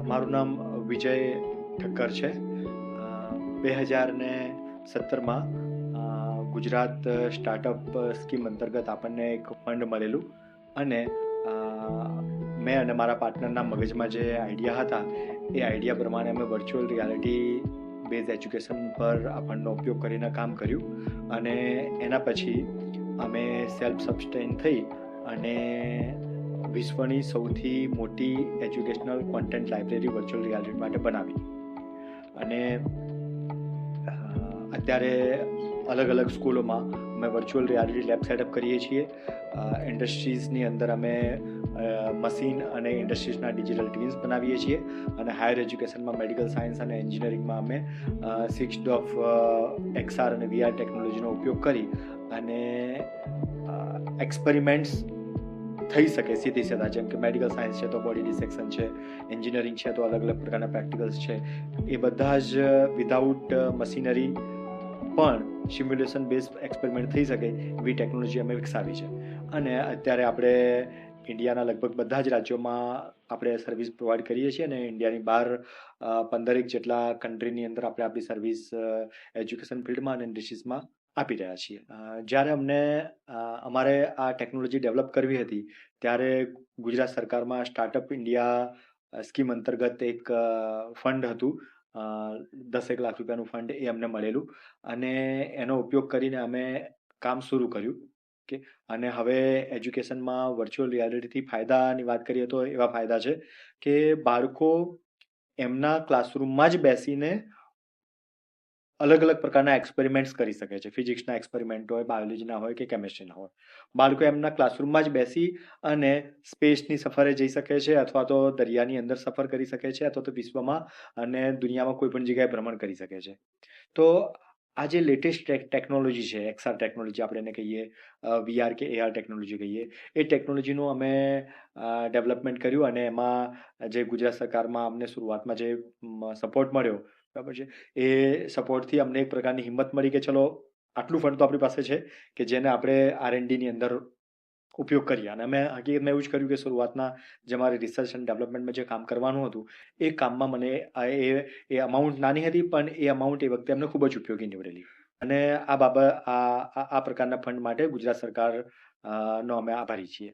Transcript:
મારું નામ વિજય ઠક્કર છે. 2017માં ગુજરાત સ્ટાર્ટઅપ સ્કીમ અંતર્ગત આપણને એક ફંડ મળેલું અને મેં અને મારા પાર્ટનરના મગજમાં જે આઈડિયા હતા એ આઈડિયા પ્રમાણે અમે વર્ચ્યુઅલ રિયાલિટી બેઝ એજ્યુકેશન પર આ ફંડનો ઉપયોગ કરીને કામ કર્યું અને એના પછી અમે સેલ્ફ સબસ્ટેન થઈ અને વિશ્વની સૌથી મોટી educational content library virtual reality માટે બનાવી અને અત્યારે અલગ અલગ સ્કૂલોમાં અમે વર્ચ્યુઅલ રિયાલિટી લેબ સેટઅપ કરીએ છીએ. ઇન્ડસ્ટ્રીઝની અંદર અમે મશીન અને ઇન્ડસ્ટ્રીઝના ડિજિટલ ટ્વિન્સ બનાવીએ છીએ અને હાયર એજ્યુકેશનમાં મેડિકલ સાયન્સ અને એન્જિનિયરિંગમાં અમે 6 ઓફ XR અને VR ટેકનોલોજીનો ઉપયોગ કરી અને એક્સપેરિમેન્ટ્સ થઈ શકે સીધી સીધા, જેમ કે મેડિકલ સાયન્સ છે તો બોડી ડિસેક્શન છે, એન્જિનિયરિંગ છે તો અલગ અલગ પ્રકારના પ્રેક્ટિકલ્સ છે, એ બધા જ વિધાઉટ મશીનરી પણ સિમ્યુલેશન બેઝ એક્સપેરિમેન્ટ થઈ શકે એવી ટેકનોલોજી અમે વિકસાવી છે. અને અત્યારે આપણે ઇન્ડિયાના લગભગ બધા જ રાજ્યોમાં આપણે સર્વિસ પ્રોવાઈડ કરીએ છીએ અને ઇન્ડિયાની બહાર 15 જેટલા કન્ટ્રીની અંદર આપણે આપણી સર્વિસ એજ્યુકેશન ફિલ્ડમાં અને ઇન્ડસ્ટ્રીઝમાં આપી રહ્યા છીએ. જ્યારે અમને અમારે આ ટેકનોલોજી ડેવલપ કરવી હતી ત્યારે ગુજરાત સરકારમાં સ્ટાર્ટઅપ ઇન્ડિયા સ્કીમ અંતર્ગત એક ફંડ હતું, 10 લાખ રૂપિયાનું ફંડ, એ અમને મળેલું અને એનો ઉપયોગ કરીને અમે કામ શરૂ કર્યું. ઓકે, અને હવે એજ્યુકેશનમાં વર્ચ્યુઅલ રિયાલિટીથી ફાયદાની વાત કરીએ તો એવા ફાયદા છે કે બાળકો એમના ક્લાસરૂમમાં જ બેસીને અલગ અલગ પ્રકારના એક્સપેરિમેન્ટ્સ કરી શકે છે. ફિઝિક્સના એક્સપેરિમેન્ટ હોય, બાયોલોજીના હોય કે કેમેસ્ટ્રીના હોય. બાળકો એમના ક્લાસરૂમમાં જ બેસી અને સ્પેસની સફરે જઈ શકે છે અથવા તો દરિયાની અંદર સફર કરી શકે છે અથવા તો વિશ્વમાં અને દુનિયામાં કોઈ પણ જગ્યાએ ભ્રમણ કરી શકે છે. તો આ જે લેટેસ્ટ ટેકનોલોજી છે, XR ટેકનોલોજી આપણે એને કહીએ, VR કે AR ટેકનોલોજી કહીએ, એ ટેકનોલોજીનું અમે ડેવલપમેન્ટ કર્યું અને એમાં જે ગુજરાત સરકારમાં અમને શરૂઆતમાં જે સપોર્ટ મળ્યો, બરાબર છે, એ સપોર્ટથી અમને એક પ્રકારની હિંમત મળી કે ચલો આટલું ફંડ તો આપણી પાસે છે કે જેને આપણે R&Dની અંદર ઉપયોગ કરીએ. અને અમે હકીકતમાં એવું જ કર્યું કે શરૂઆતના જે મારે રિસર્ચ અને ડેવલપમેન્ટમાં જે કામ કરવાનું હતું એ કામમાં મને એ અમાઉન્ટ નાની હતી પણ એ અમાઉન્ટ એ વખતે અમને ખૂબ જ ઉપયોગી નીવડેલી. અને આ પ્રકારના ફંડ માટે ગુજરાત સરકાર નો અમે આભારી છીએ.